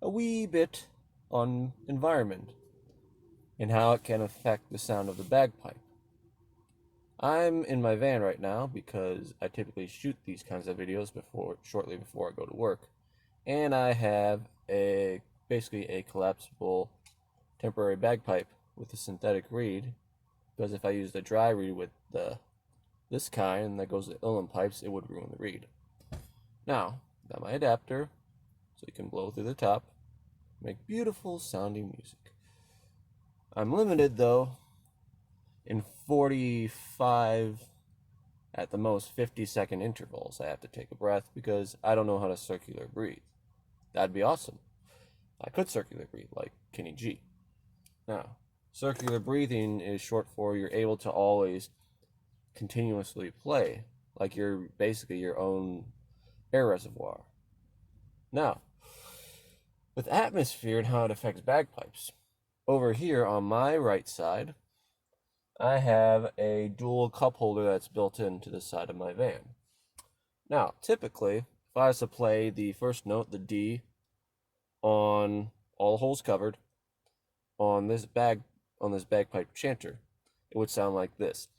a wee bit on environment and how it can affect the sound of the bagpipe. I'm in my van right now because I typically shoot these kinds of videos shortly before I go to work. And I have basically a collapsible temporary bagpipe with a synthetic reed, because if I use the dry reed with this kind that goes with Uilleann pipes, it would ruin the reed. Now, got my adapter, so you can blow through the top, make beautiful sounding music. I'm limited though in 45, at the most 50-second intervals. I have to take a breath because I don't know how to circular breathe. That'd be awesome. I could circular breathe like Kenny G. Now, circular breathing is short for you're able to always continuously play, like you're basically your own air reservoir. Now, with atmosphere and how it affects bagpipes, over here on my right side, I have a dual cup holder that's built into the side of my van. Now, typically, if I was to play the first note, the D, on all holes covered, on this bagpipe chanter, it would sound like this.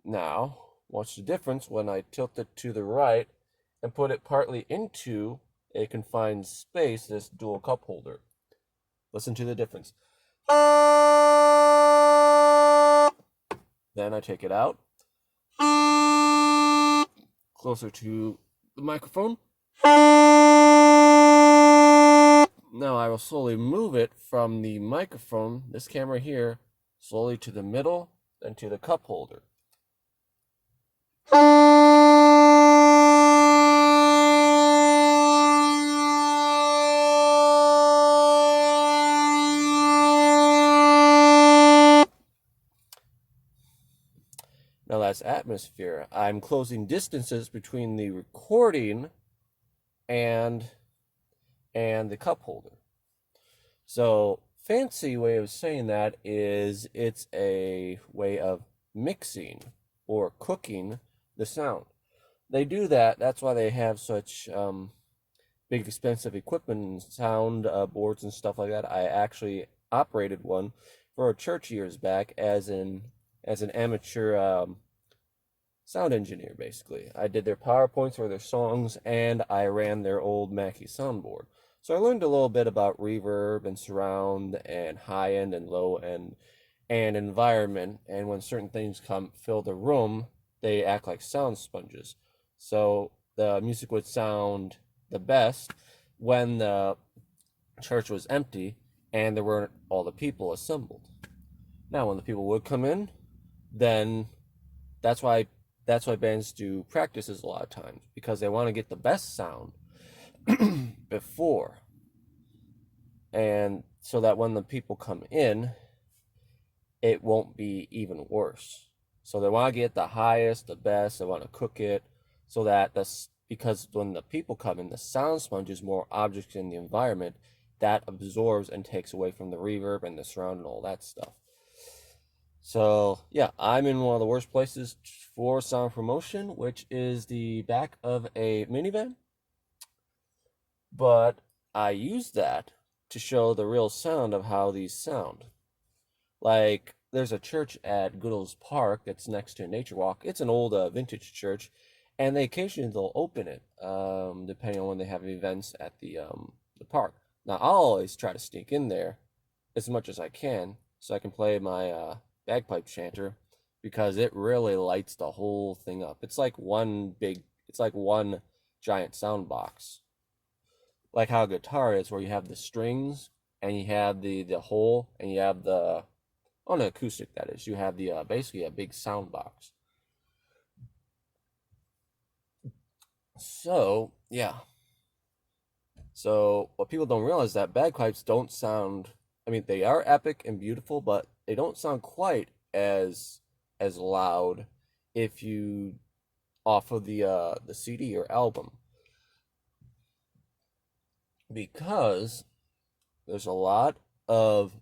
Now, watch the difference when I tilt it to the right and put it partly into a confined space, this dual cup holder. Listen to the difference. Then I take it out, closer to the microphone. Now I will slowly move it from the microphone, this camera here, slowly to the middle, then to the cup holder. Now that's atmosphere. I'm closing distances between the recording and the cup holder. So fancy way of saying that is it's a way of mixing or cooking the sound. They do that. That's why they have such big expensive equipment and sound boards and stuff like that. I actually operated one for a church years back as an amateur sound engineer. Basically, I did their PowerPoints for their songs, and I ran their old Mackie soundboard. So I learned a little bit about reverb and surround and high end and low end and environment. And when certain things come fill the room, they act like sound sponges. So the music would sound the best when the church was empty and there weren't all the people assembled. Now, when the people would come in, then that's why bands do practices a lot of times, because they want to get the best sound before, and so that when the people come in, it won't be even worse. So they want to get the highest, the best. They want to cook it so that because when the people come in, the sound sponge is more objects in the environment that absorbs and takes away from the reverb and the surround and all that stuff. So yeah, I'm in one of the worst places for sound promotion, which is the back of a minivan. But I use that to show the real sound of how these sound. Like, there's a church at Goodall's Park that's next to a nature walk. It's an old vintage church, and they occasionally they'll open it, depending on when they have events at the park. Now I'll always try to sneak in there as much as I can so I can play my bagpipe chanter, because it really lights the whole thing up. It's like one giant sound box, like how a guitar is, where you have the strings and you have the hole and you have the on an acoustic, that is, you have the basically a big sound box. So yeah. So what people don't realize is that bagpipes don't sound. I mean, they are epic and beautiful, but they don't sound quite as loud if you off of the CD or album, because there's a lot of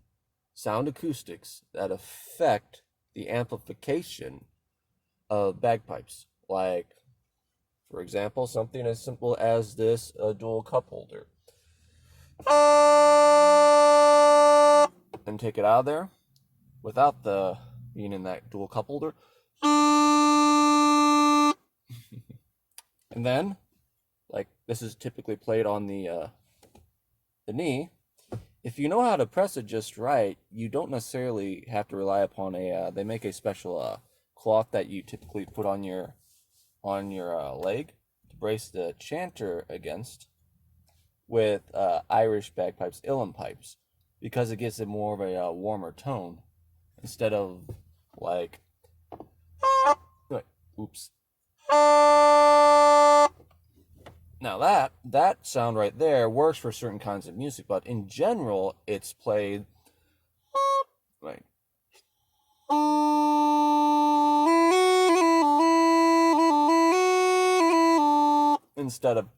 sound acoustics that affect the amplification of bagpipes. Like, For example, something as simple as this dual cup holder. And take it out of there without the being in that dual cup holder. And then, like this is typically played on the knee. If you know how to press it just right, you don't necessarily have to rely upon a. They make a special cloth that you typically put on your leg to brace the chanter against with Irish bagpipes, Uilleann pipes, because it gives it more of a warmer tone instead of like. Oops. Now that sound right there works for certain kinds of music, but in general, it's played like instead of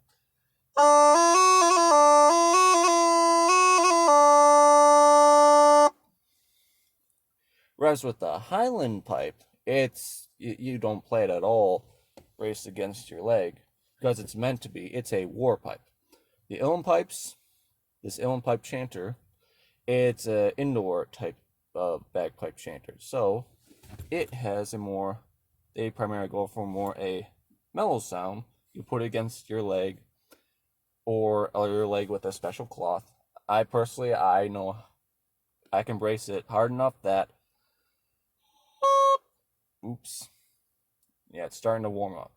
whereas with the Highland pipe, you don't play it at all braced against your leg because it's meant to be. It's a war pipe. The Uilleann pipes, this Uilleann pipe chanter, it's an indoor type of bagpipe chanter. So it has a more, they primarily go for more a mellow sound. You put it against your leg or your leg with a special cloth. I know I can brace it hard enough that, oops, yeah, it's starting to warm up.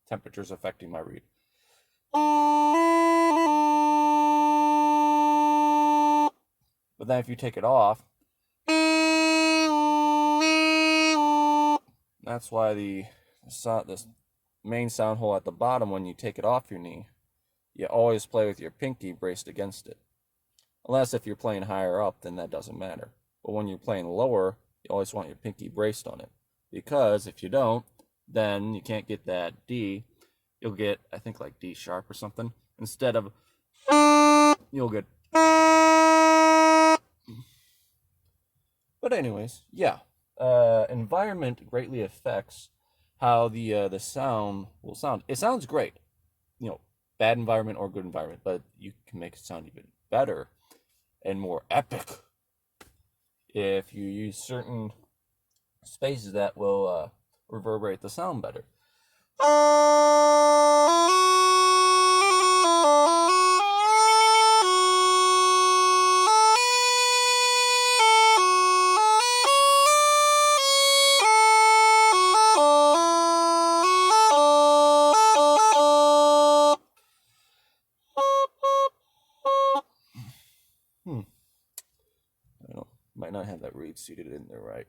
Temperature's affecting my read. But then if you take it off, that's why this main sound hole at the bottom, when you take it off your knee, you always play with your pinky braced against it. Unless if you're playing higher up, then that doesn't matter. But when you're playing lower, you always want your pinky braced on it. Because if you don't, then you can't get that D. You'll get, I think, like D sharp or something. Instead of, you'll get. But anyways, yeah. Environment greatly affects how the sound will sound. It sounds great, bad environment or good environment, but you can make it sound even better and more epic if you use certain spaces that will reverberate the sound better. I don't, might not have that reed seated in there right.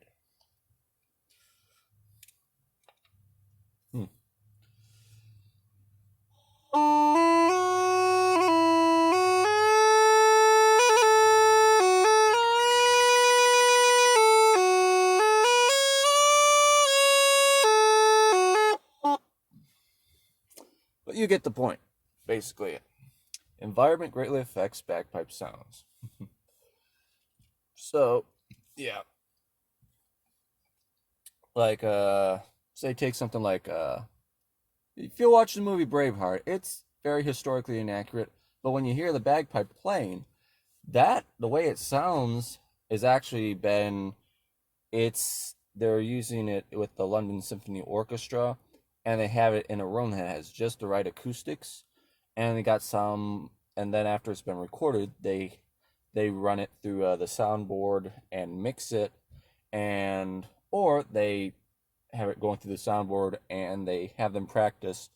But you get the point, basically. Environment greatly affects bagpipe sounds. So, yeah. Like, say take something like, if you watch the movie Braveheart, it's very historically inaccurate, but when you hear the bagpipe playing, the way it sounds is actually they're using it with the London Symphony Orchestra, and they have it in a room that has just the right acoustics, and they got and then after it's been recorded, they run it through the soundboard and mix it, or they have it going through the soundboard and they have them practice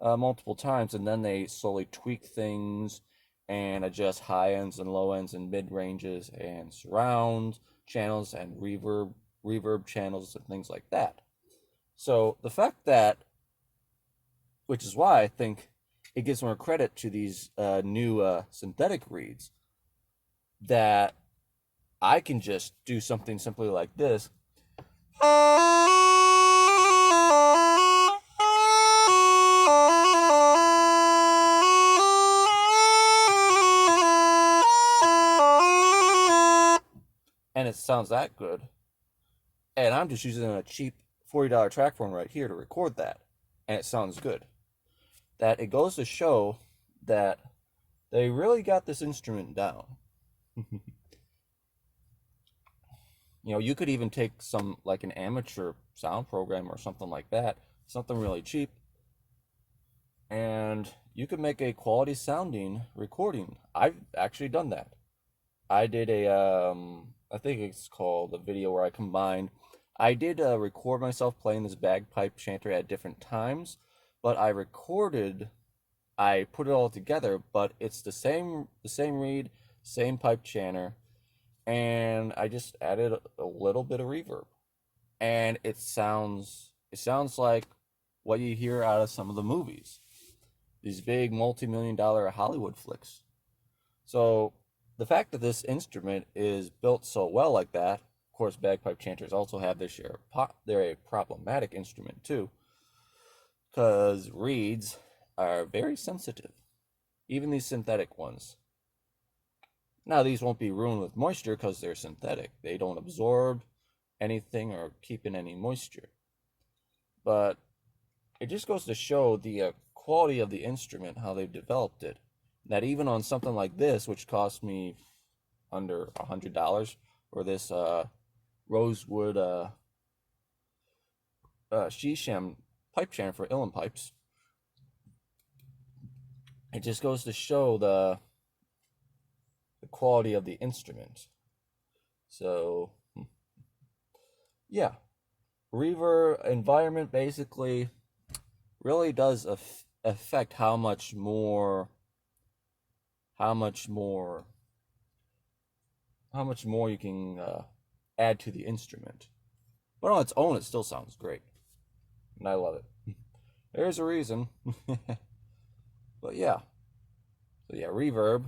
multiple times, and then they slowly tweak things and adjust high ends and low ends and mid ranges and surround channels and reverb channels and things like that. So the fact that, which is why I think it gives more credit to these new synthetic reeds, that I can just do something simply like this. And it sounds that good. And I'm just using a cheap $40 track phone right here to record that. And it sounds good. that it goes to show that they really got this instrument down. You could even take some, like an amateur sound program or something like that, something really cheap, and you could make a quality sounding recording. I've actually done that. I did I think it's called a video where I did record myself playing this bagpipe chanter at different times, but I put it all together, but it's the same reed, same pipe chanter, and I just added a little bit of reverb, and it sounds like what you hear out of some of the movies, these big multi-million-dollar Hollywood flicks. So the fact that this instrument is built so well like that, of course, bagpipe chanters also have their share of they're a problematic instrument too, because reeds are very sensitive, even these synthetic ones. Now, these won't be ruined with moisture because they're synthetic. They don't absorb anything or keep in any moisture. But it just goes to show the quality of the instrument, how they've developed it. That even on something like this, which cost me under $100, or this rosewood Shisham pipe chanter for Uilleann Pipes, it just goes to show the quality of the instrument. So, yeah, reverb environment basically really does affect how much more you can add to the instrument. But on its own, it still sounds great, and I love it. There's a reason. But yeah, so yeah, reverb